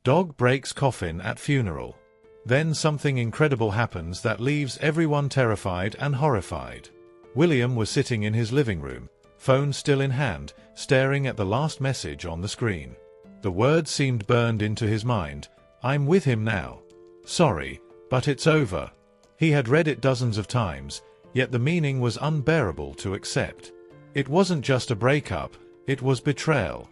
Dog breaks coffin at funeral. Then something incredible happens that leaves everyone terrified and horrified. William was sitting in his living room, phone still in hand, staring at the last message on the screen. The words seemed burned into his mind. "I'm with him now. Sorry, but it's over." He had read it dozens of times, yet the meaning was unbearable to accept. It wasn't just a breakup, it was betrayal.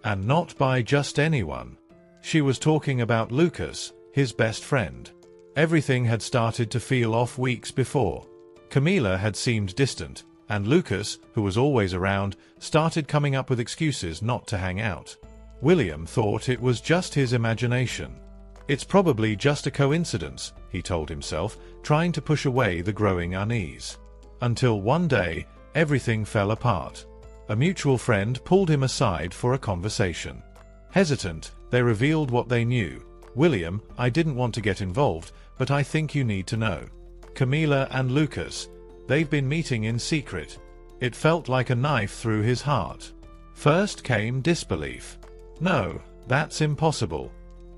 And not by just anyone. She was talking about Lucas, his best friend. Everything had started to feel off weeks before. Camila had seemed distant, and Lucas, who was always around, started coming up with excuses not to hang out. William thought it was just his imagination. "It's probably just a coincidence," he told himself, trying to push away the growing unease. Until one day, everything fell apart. A mutual friend pulled him aside for a conversation. Hesitant, they revealed what they knew. "William, I didn't want to get involved, but I think you need to know. Camila and Lucas, they've been meeting in secret." It felt like a knife through his heart. First came disbelief. "No, that's impossible.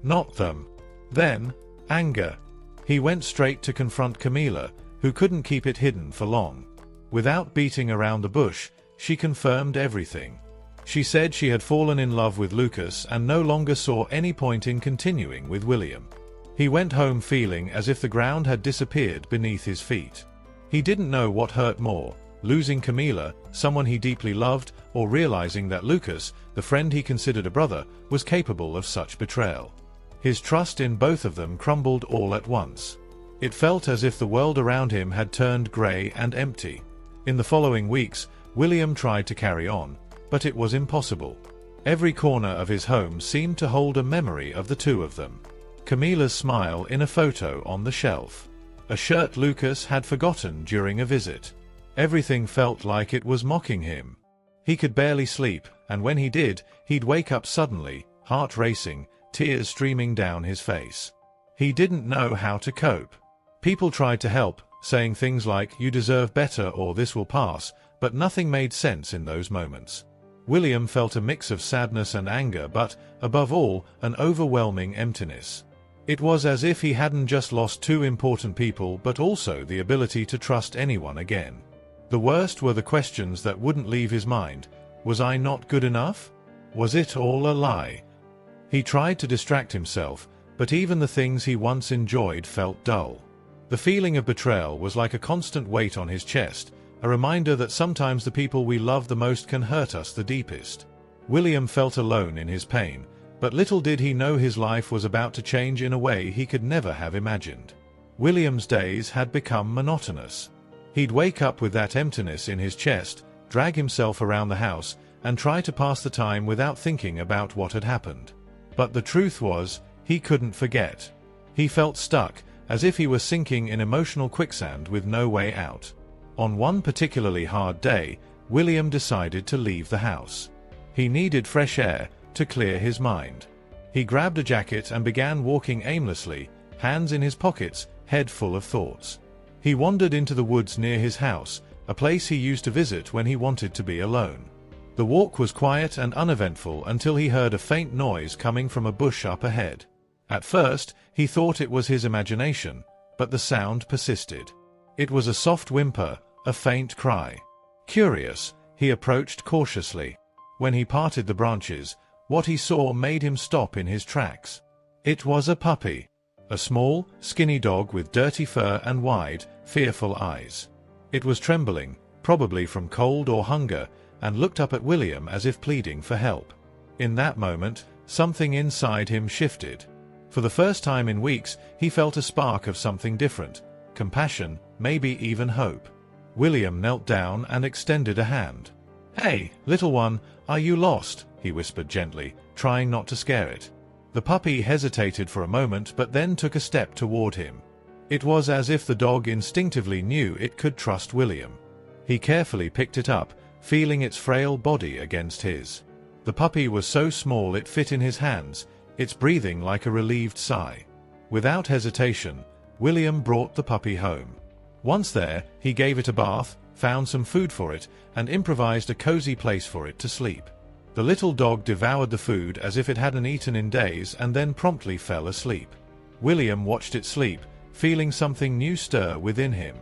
Not them." Then, anger. He went straight to confront Camila, who couldn't keep it hidden for long. Without beating around the bush, she confirmed everything. She said she had fallen in love with Lucas and no longer saw any point in continuing with William. He went home feeling as if the ground had disappeared beneath his feet. He didn't know what hurt more, losing Camila, someone he deeply loved, or realizing that Lucas, the friend he considered a brother, was capable of such betrayal. His trust in both of them crumbled all at once. It felt as if the world around him had turned grey and empty. In the following weeks, William tried to carry on, but it was impossible. Every corner of his home seemed to hold a memory of the two of them. Camila's smile in a photo on the shelf. A shirt Lucas had forgotten during a visit. Everything felt like it was mocking him. He could barely sleep, and when he did, he'd wake up suddenly, heart racing, tears streaming down his face. He didn't know how to cope. People tried to help, saying things like, "You deserve better," or "This will pass," but nothing made sense in those moments. William felt a mix of sadness and anger, but, above all, an overwhelming emptiness. It was as if he hadn't just lost two important people but also the ability to trust anyone again. The worst were the questions that wouldn't leave his mind. Was I not good enough? Was it all a lie? He tried to distract himself, but even the things he once enjoyed felt dull. The feeling of betrayal was like a constant weight on his chest, a reminder that sometimes the people we love the most can hurt us the deepest. William felt alone in his pain, but little did he know his life was about to change in a way he could never have imagined. William's days had become monotonous. He'd wake up with that emptiness in his chest, drag himself around the house, and try to pass the time without thinking about what had happened. But the truth was, he couldn't forget. He felt stuck, as if he was sinking in emotional quicksand with no way out. On one particularly hard day, William decided to leave the house. He needed fresh air to clear his mind. He grabbed a jacket and began walking aimlessly, hands in his pockets, head full of thoughts. He wandered into the woods near his house, a place he used to visit when he wanted to be alone. The walk was quiet and uneventful until he heard a faint noise coming from a bush up ahead. At first, he thought it was his imagination, but the sound persisted. It was a soft whimper, a faint cry. Curious, he approached cautiously. When he parted the branches, what he saw made him stop in his tracks. It was a puppy. A small, skinny dog with dirty fur and wide, fearful eyes. It was trembling, probably from cold or hunger, and looked up at William as if pleading for help. In that moment, something inside him shifted. For the first time in weeks, he felt a spark of something different. Compassion, maybe even hope. William knelt down and extended a hand. "Hey, little one, are you lost?" he whispered gently, trying not to scare it. The puppy hesitated for a moment but then took a step toward him. It was as if the dog instinctively knew it could trust William. He carefully picked it up, feeling its frail body against his. The puppy was so small it fit in his hands, its breathing like a relieved sigh. Without hesitation, William brought the puppy home. Once there, he gave it a bath, found some food for it, and improvised a cozy place for it to sleep. The little dog devoured the food as if it hadn't eaten in days and then promptly fell asleep. William watched it sleep, feeling something new stir within him.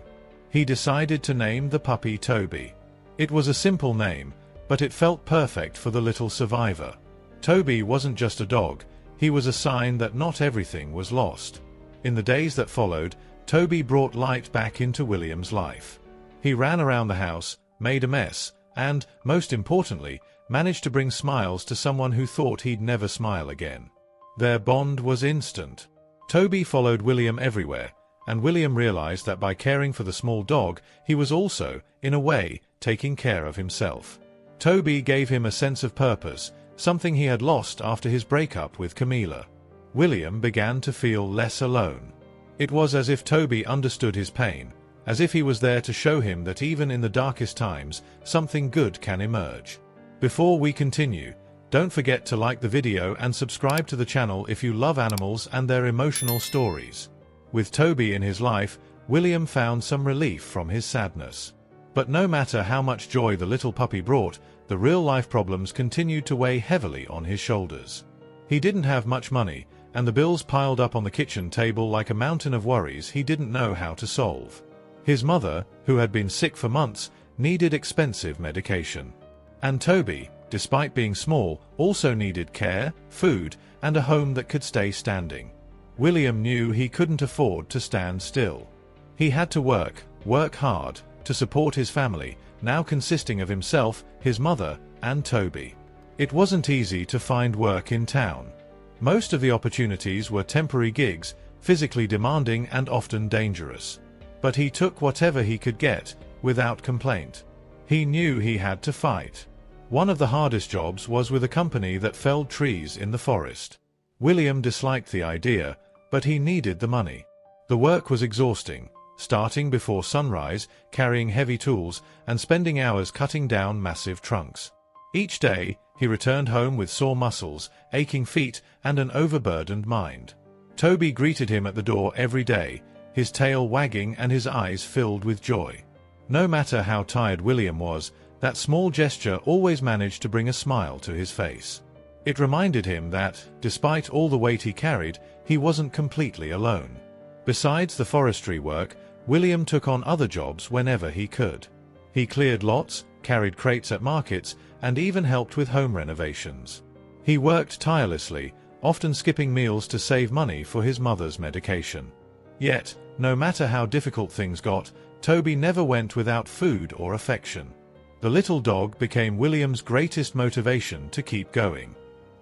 He decided to name the puppy Toby. It was a simple name, but it felt perfect for the little survivor. Toby wasn't just a dog, he was a sign that not everything was lost. In the days that followed, Toby brought light back into William's life. He ran around the house, made a mess, and, most importantly, managed to bring smiles to someone who thought he'd never smile again. Their bond was instant. Toby followed William everywhere, and William realized that by caring for the small dog, he was also, in a way, taking care of himself. Toby gave him a sense of purpose, something he had lost after his breakup with Camila. William began to feel less alone. It was as if Toby understood his pain, as if he was there to show him that even in the darkest times, something good can emerge. Before we continue, don't forget to like the video and subscribe to the channel if you love animals and their emotional stories. With Toby in his life, William found some relief from his sadness. But no matter how much joy the little puppy brought, the real-life problems continued to weigh heavily on his shoulders. He didn't have much money, and the bills piled up on the kitchen table like a mountain of worries he didn't know how to solve. His mother, who had been sick for months, needed expensive medication. And Toby, despite being small, also needed care, food, and a home that could stay standing. William knew he couldn't afford to stand still. He had to work hard, to support his family, now consisting of himself, his mother, and Toby. It wasn't easy to find work in town. Most of the opportunities were temporary gigs, physically demanding and often dangerous. But he took whatever he could get, without complaint. He knew he had to fight. One of the hardest jobs was with a company that felled trees in the forest. William disliked the idea, but he needed the money. The work was exhausting, starting before sunrise, carrying heavy tools, and spending hours cutting down massive trunks. Each day, he returned home with sore muscles, aching feet, and an overburdened mind. Toby greeted him at the door every day, his tail wagging and his eyes filled with joy. No matter how tired William was, that small gesture always managed to bring a smile to his face. It reminded him that, despite all the weight he carried, he wasn't completely alone. Besides the forestry work, William took on other jobs whenever he could. He cleared lots, carried crates at markets, and even helped with home renovations. He worked tirelessly, often skipping meals to save money for his mother's medication. Yet, no matter how difficult things got, Toby never went without food or affection. The little dog became William's greatest motivation to keep going.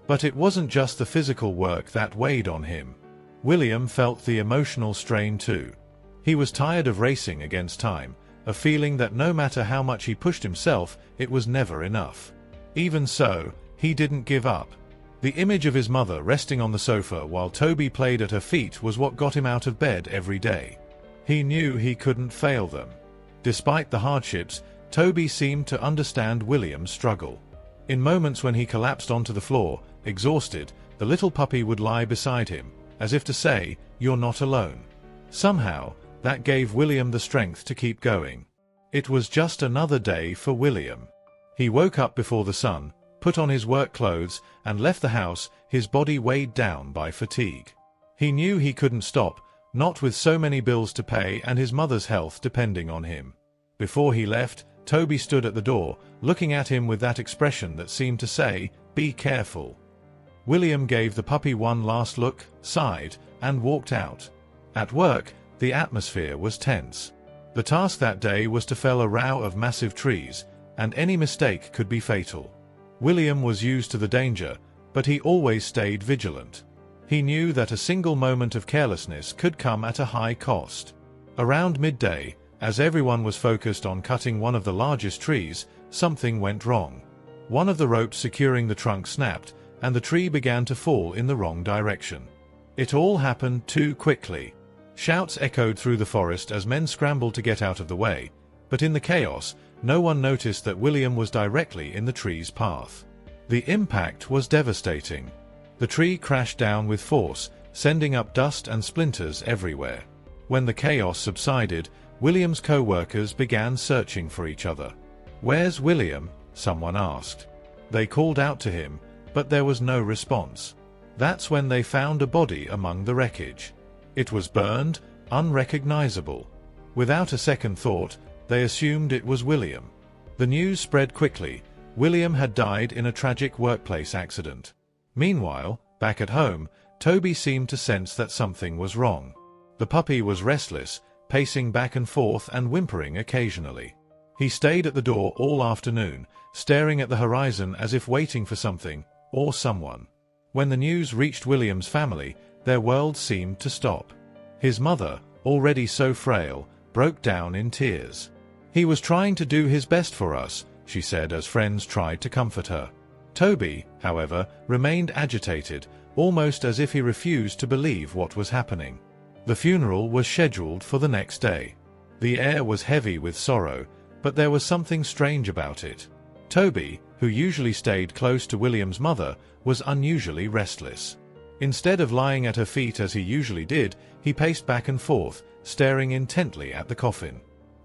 But it wasn't just the physical work that weighed on him. William felt the emotional strain too. He was tired of racing against time, a feeling that no matter how much he pushed himself, it was never enough. Even so, he didn't give up. The image of his mother resting on the sofa while Toby played at her feet was what got him out of bed every day. He knew he couldn't fail them. Despite the hardships, Toby seemed to understand William's struggle. In moments when he collapsed onto the floor, exhausted, the little puppy would lie beside him, as if to say, "You're not alone." Somehow, that gave William the strength to keep going. It was just another day for William. He woke up before the sun, put on his work clothes, and left the house, his body weighed down by fatigue. He knew he couldn't stop, not with so many bills to pay and his mother's health depending on him. Before he left, Toby stood at the door, looking at him with that expression that seemed to say, "Be careful." William gave the puppy one last look, sighed, and walked out. At work, the atmosphere was tense. The task that day was to fell a row of massive trees, and any mistake could be fatal. William was used to the danger, but he always stayed vigilant. He knew that a single moment of carelessness could come at a high cost. Around midday, as everyone was focused on cutting one of the largest trees, something went wrong. One of the ropes securing the trunk snapped, and the tree began to fall in the wrong direction. It all happened too quickly. Shouts echoed through the forest as men scrambled to get out of the way, but in the chaos, no one noticed that William was directly in the tree's path. The impact was devastating. The tree crashed down with force, sending up dust and splinters everywhere. When the chaos subsided, William's co-workers began searching for each other. "Where's William?" someone asked. They called out to him, but there was no response. That's when they found a body among the wreckage. It was burned, unrecognizable. Without a second thought, they assumed it was William. The news spread quickly. William had died in a tragic workplace accident. Meanwhile, back at home, Toby seemed to sense that something was wrong. The puppy was restless, pacing back and forth and whimpering occasionally. He stayed at the door all afternoon, staring at the horizon as if waiting for something, or someone. When the news reached William's family, their world seemed to stop. His mother, already so frail, broke down in tears. "He was trying to do his best for us," she said as friends tried to comfort her. Toby, however, remained agitated, almost as if he refused to believe what was happening. The funeral was scheduled for the next day. The air was heavy with sorrow, but there was something strange about it. Toby, who usually stayed close to William's mother, was unusually restless. Instead of lying at her feet as he usually did, he paced back and forth, staring intently at the coffin.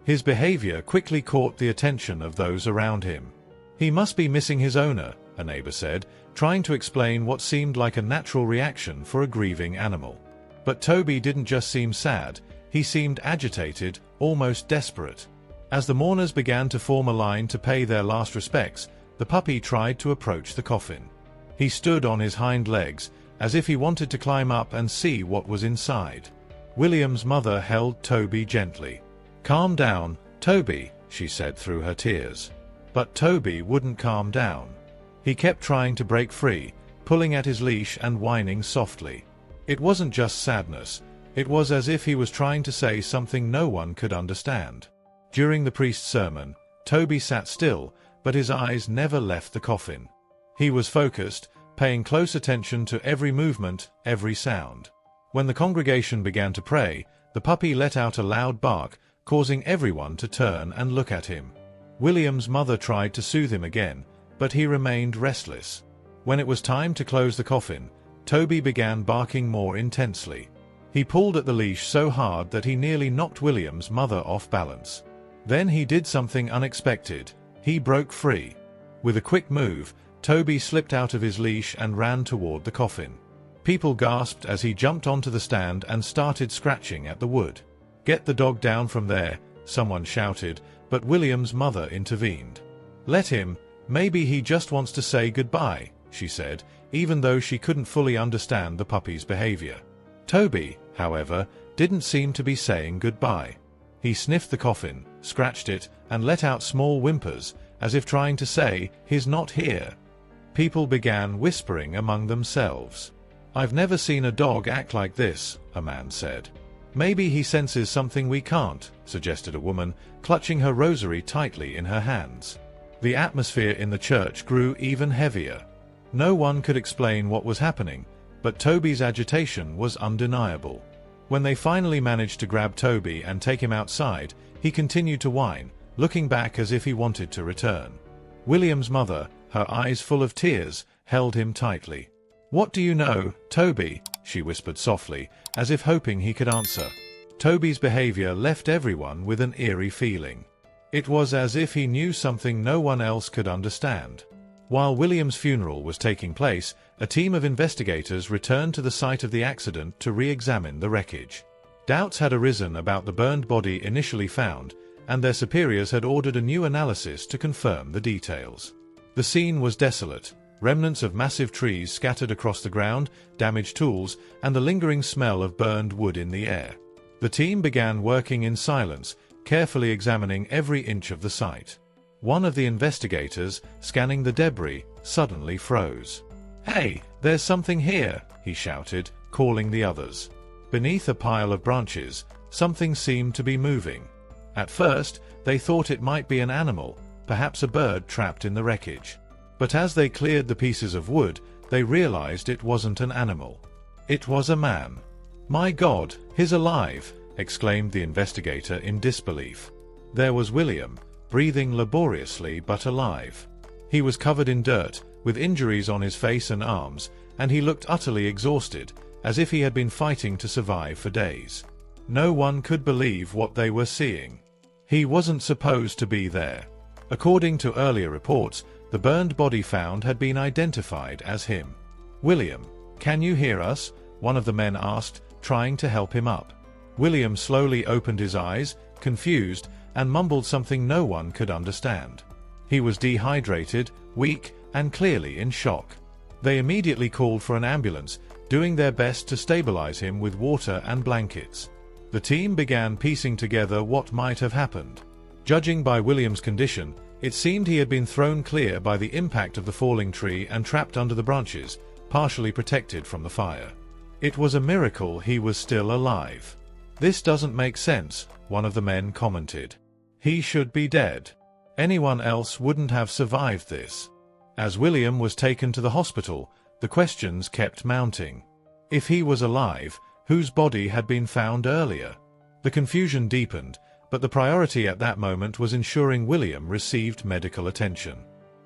His behavior quickly caught the attention of those around him. "He must be missing his owner," a neighbor said, trying to explain what seemed like a natural reaction for a grieving animal. But Toby didn't just seem sad, he seemed agitated, almost desperate. As the mourners began to form a line to pay their last respects, the puppy tried to approach the coffin. He stood on his hind legs, as if he wanted to climb up and see what was inside. William's mother held Toby gently. "Calm down, Toby," she said through her tears. But Toby wouldn't calm down. He kept trying to break free, pulling at his leash and whining softly. It wasn't just sadness, it was as if he was trying to say something no one could understand. During the priest's sermon, Toby sat still, but his eyes never left the coffin. He was focused, paying close attention to every movement, every sound. When the congregation began to pray, the puppy let out a loud bark, causing everyone to turn and look at him. William's mother tried to soothe him again, but he remained restless. When it was time to close the coffin, Toby began barking more intensely. He pulled at the leash so hard that he nearly knocked William's mother off balance. Then he did something unexpected. He broke free. With a quick move, Toby slipped out of his leash and ran toward the coffin. People gasped as he jumped onto the stand and started scratching at the wood. "Get the dog down from there," someone shouted, but William's mother intervened. "Let him, maybe he just wants to say goodbye," she said, even though she couldn't fully understand the puppy's behavior. Toby, however, didn't seem to be saying goodbye. He sniffed the coffin, scratched it, and let out small whimpers, as if trying to say, "He's not here." People began whispering among themselves. "I've never seen a dog act like this," a man said. "Maybe he senses something we can't," suggested a woman, clutching her rosary tightly in her hands. The atmosphere in the church grew even heavier. No one could explain what was happening, but Toby's agitation was undeniable. When they finally managed to grab Toby and take him outside, he continued to whine, looking back as if he wanted to return. William's mother, her eyes full of tears, held him tightly. "What do you know, Toby?" she whispered softly, as if hoping he could answer. Toby's behavior left everyone with an eerie feeling. It was as if he knew something no one else could understand. While William's funeral was taking place, a team of investigators returned to the site of the accident to re-examine the wreckage. Doubts had arisen about the burned body initially found, and their superiors had ordered a new analysis to confirm the details. The scene was desolate, remnants of massive trees scattered across the ground, damaged tools, and the lingering smell of burned wood in the air. The team began working in silence, carefully examining every inch of the site. One of the investigators, scanning the debris, suddenly froze. "Hey, there's something here," he shouted, calling the others. Beneath a pile of branches, something seemed to be moving. At first, they thought it might be an animal, perhaps a bird trapped in the wreckage. But as they cleared the pieces of wood, they realized it wasn't an animal. It was a man. "My God, he's alive!" exclaimed the investigator in disbelief. There was William, breathing laboriously but alive. He was covered in dirt, with injuries on his face and arms, and he looked utterly exhausted, as if he had been fighting to survive for days. No one could believe what they were seeing. He wasn't supposed to be there. According to earlier reports, The burned body found had been identified as him. "William, can you hear us?" one of the men asked, trying to help him up. William slowly opened his eyes, confused, and mumbled something no one could understand. He was dehydrated, weak, and clearly in shock. They immediately called for an ambulance, doing their best to stabilize him with water and blankets. The team began piecing together what might have happened. Judging by William's condition, it seemed he had been thrown clear by the impact of the falling tree and trapped under the branches, partially protected from the fire. It was a miracle he was still alive. "This doesn't make sense," one of the men commented. "He should be dead. Anyone else wouldn't have survived this." As William was taken to the hospital, the questions kept mounting. If he was alive, whose body had been found earlier? The confusion deepened, but the priority at that moment was ensuring William received medical attention.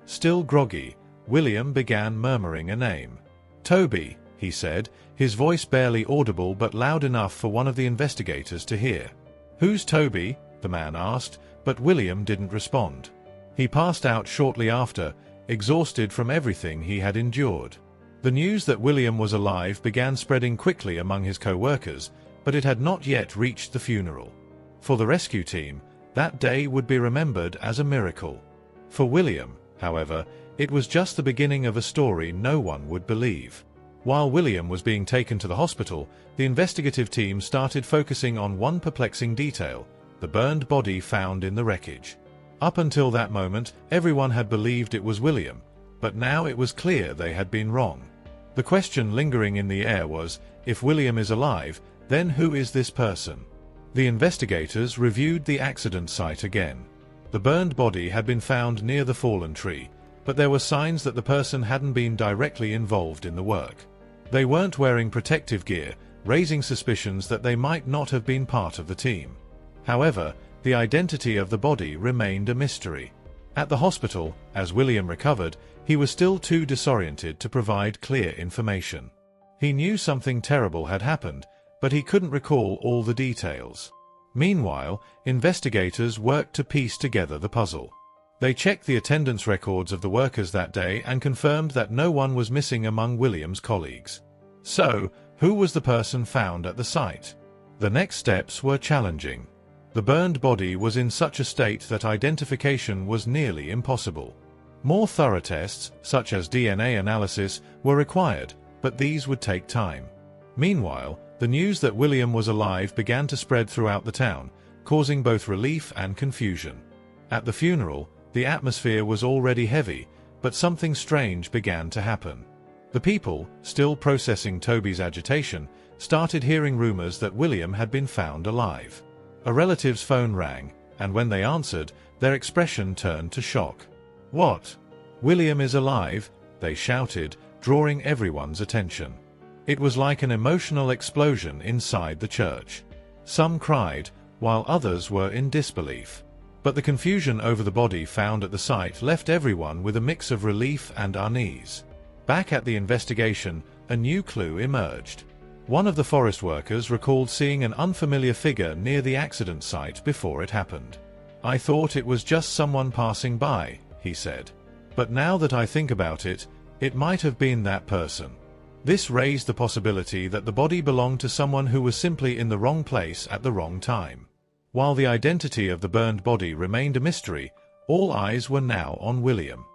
Still groggy, William began murmuring a name. "Toby," he said, his voice barely audible but loud enough for one of the investigators to hear. "Who's Toby?" the man asked, but William didn't respond. He passed out shortly after, exhausted from everything he had endured. The news that William was alive began spreading quickly among his co-workers, but it had not yet reached the funeral. For the rescue team, that day would be remembered as a miracle. For William, however, it was just the beginning of a story no one would believe. While William was being taken to the hospital, the investigative team started focusing on one perplexing detail: the burned body found in the wreckage. Up until that moment, everyone had believed it was William, but now it was clear they had been wrong. The question lingering in the air was, if William is alive, then who is this person? The investigators reviewed the accident site again. The burned body had been found near the fallen tree, but there were signs that the person hadn't been directly involved in the work. They weren't wearing protective gear, raising suspicions that they might not have been part of the team. However, the identity of the body remained a mystery. At the hospital, as William recovered, he was still too disoriented to provide clear information. He knew something terrible had happened, but he couldn't recall all the details. Meanwhile, investigators worked to piece together the puzzle. They checked the attendance records of the workers that day and confirmed that no one was missing among William's colleagues. So, who was the person found at the site? The next steps were challenging. The burned body was in such a state that identification was nearly impossible. More thorough tests, such as DNA analysis, were required, but these would take time. Meanwhile, the news that William was alive began to spread throughout the town, causing both relief and confusion. At the funeral, the atmosphere was already heavy, but something strange began to happen. The people, still processing Toby's agitation, started hearing rumors that William had been found alive. A relative's phone rang, and when they answered, their expression turned to shock. "What? William is alive?" they shouted, drawing everyone's attention. It was like an emotional explosion inside the church. Some cried, while others were in disbelief. But the confusion over the body found at the site left everyone with a mix of relief and unease. Back at the investigation, a new clue emerged. One of the forest workers recalled seeing an unfamiliar figure near the accident site before it happened. "I thought it was just someone passing by," he said. "But now that I think about it, it might have been that person." This raised the possibility that the body belonged to someone who was simply in the wrong place at the wrong time. While the identity of the burned body remained a mystery, all eyes were now on William.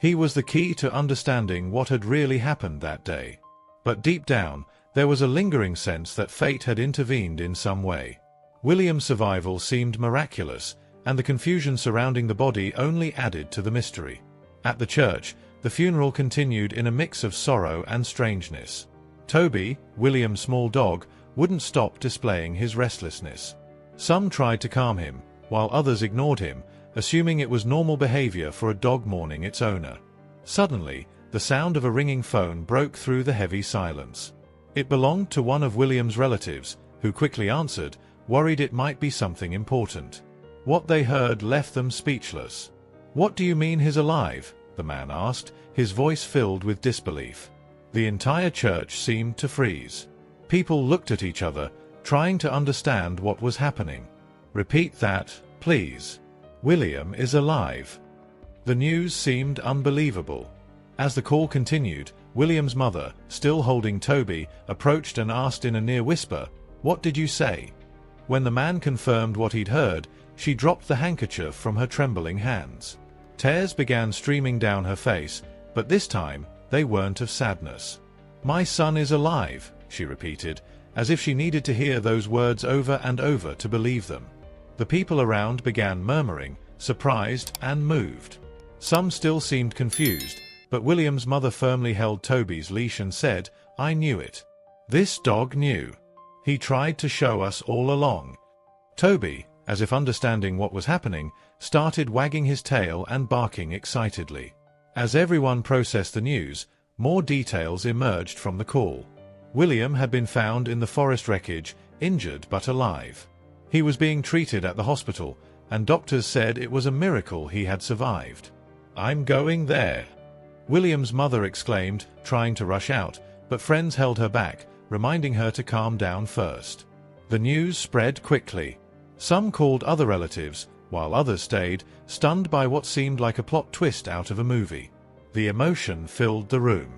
He was the key to understanding what had really happened that day. But deep down, there was a lingering sense that fate had intervened in some way. William's survival seemed miraculous, and the confusion surrounding the body only added to the mystery. At the church, the funeral continued in a mix of sorrow and strangeness. Toby, William's small dog, wouldn't stop displaying his restlessness. Some tried to calm him, while others ignored him, assuming it was normal behavior for a dog mourning its owner. Suddenly, the sound of a ringing phone broke through the heavy silence. It belonged to one of William's relatives, who quickly answered, worried it might be something important. What they heard left them speechless. "What do you mean he's alive?" the man asked, his voice filled with disbelief. The entire church seemed to freeze. People looked at each other, trying to understand what was happening. "Repeat that, please." "William is alive." The news seemed unbelievable. As the call continued, William's mother, still holding Toby, approached and asked in a near whisper, "What did you say?" When the man confirmed what he'd heard, she dropped the handkerchief from her trembling hands. Tears began streaming down her face, but this time, they weren't of sadness. "My son is alive," she repeated, as if she needed to hear those words over and over to believe them. The people around began murmuring, surprised and moved. Some still seemed confused, but William's mother firmly held Toby's leash and said, "I knew it. This dog knew. He tried to show us all along." Toby, as if understanding what was happening, started wagging his tail and barking excitedly. As everyone processed the news, more details emerged from the call. William had been found in the forest wreckage, injured but alive. He was being treated at the hospital, and doctors said it was a miracle he had survived. "I'm going there," William's mother exclaimed, trying to rush out, but friends held her back, reminding her to calm down first. The news spread quickly. Some called other relatives, while others stayed, stunned by what seemed like a plot twist out of a movie. The emotion filled the room.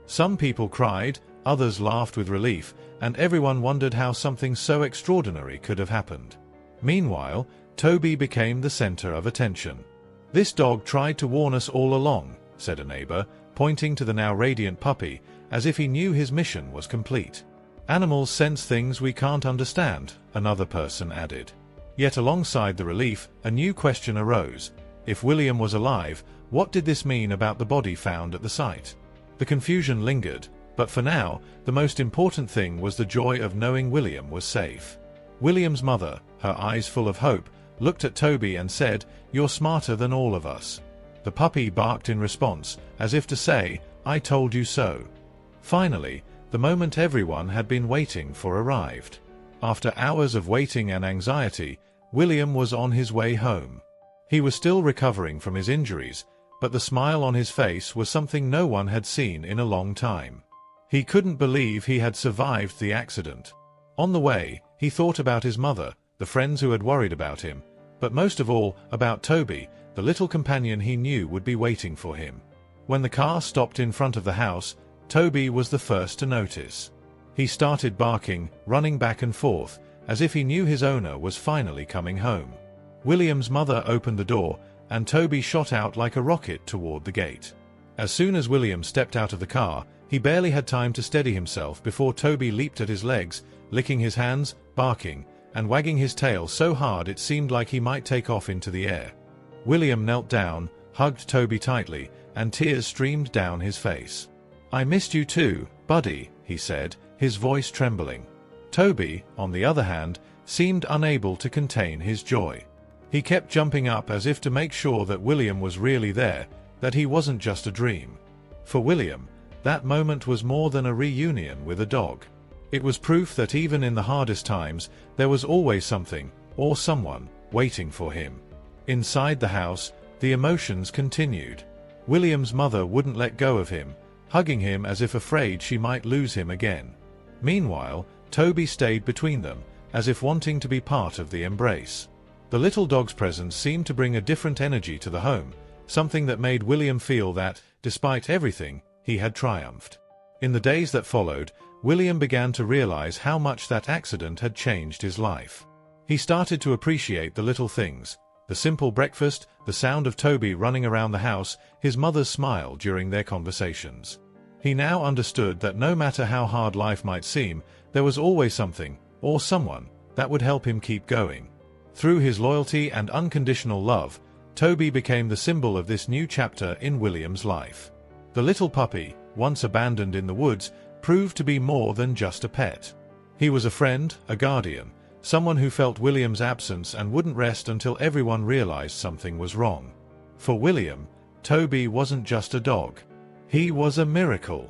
Some people cried, others laughed with relief, and everyone wondered how something so extraordinary could have happened. Meanwhile, Toby became the center of attention. "This dog tried to warn us all along," said a neighbor, pointing to the now radiant puppy, as if he knew his mission was complete. "Animals sense things we can't understand," another person added. Yet alongside the relief, a new question arose. If William was alive, what did this mean about the body found at the site? The confusion lingered, but for now, the most important thing was the joy of knowing William was safe. William's mother, her eyes full of hope, looked at Toby and said, "You're smarter than all of us." The puppy barked in response, as if to say, "I told you so." Finally, the moment everyone had been waiting for arrived. After hours of waiting and anxiety, William was on his way home. He was still recovering from his injuries, but the smile on his face was something no one had seen in a long time. He couldn't believe he had survived the accident. On the way, he thought about his mother, the friends who had worried about him, but most of all, about Toby, the little companion he knew would be waiting for him. When the car stopped in front of the house, Toby was the first to notice. He started barking, running back and forth, as if he knew his owner was finally coming home. William's mother opened the door, and Toby shot out like a rocket toward the gate. As soon as William stepped out of the car, he barely had time to steady himself before Toby leaped at his legs, licking his hands, barking, and wagging his tail so hard it seemed like he might take off into the air. William knelt down, hugged Toby tightly, and tears streamed down his face. "I missed you too, buddy," he said, his voice trembling. Toby, on the other hand, seemed unable to contain his joy. He kept jumping up as if to make sure that William was really there, that he wasn't just a dream. For William, that moment was more than a reunion with a dog. It was proof that even in the hardest times, there was always something, or someone, waiting for him. Inside the house, the emotions continued. William's mother wouldn't let go of him, hugging him as if afraid she might lose him again. Meanwhile, Toby stayed between them, as if wanting to be part of the embrace. The little dog's presence seemed to bring a different energy to the home, something that made William feel that, despite everything, he had triumphed. In the days that followed, William began to realize how much that accident had changed his life. He started to appreciate the little things, the simple breakfast, the sound of Toby running around the house, his mother's smile during their conversations. He now understood that no matter how hard life might seem, there was always something, or someone, that would help him keep going. Through his loyalty and unconditional love, Toby became the symbol of this new chapter in William's life. The little puppy, once abandoned in the woods, proved to be more than just a pet. He was a friend, a guardian, someone who felt William's absence and wouldn't rest until everyone realized something was wrong. For William, Toby wasn't just a dog. He was a miracle.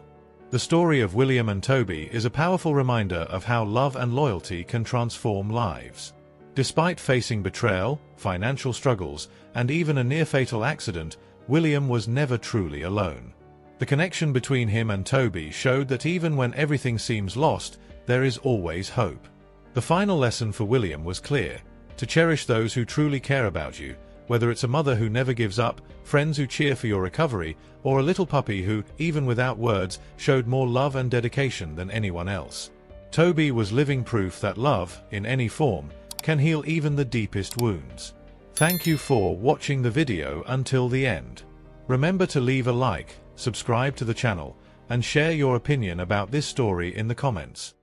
The story of William and Toby is a powerful reminder of how love and loyalty can transform lives. Despite facing betrayal, financial struggles, and even a near-fatal accident, William was never truly alone. The connection between him and Toby showed that even when everything seems lost, there is always hope. The final lesson for William was clear: to cherish those who truly care about you, Whether it's a mother who never gives up, friends who cheer for your recovery, or a little puppy who, even without words, showed more love and dedication than anyone else. Toby was living proof that love, in any form, can heal even the deepest wounds. Thank you for watching the video until the end. Remember to leave a like, subscribe to the channel, and share your opinion about this story in the comments.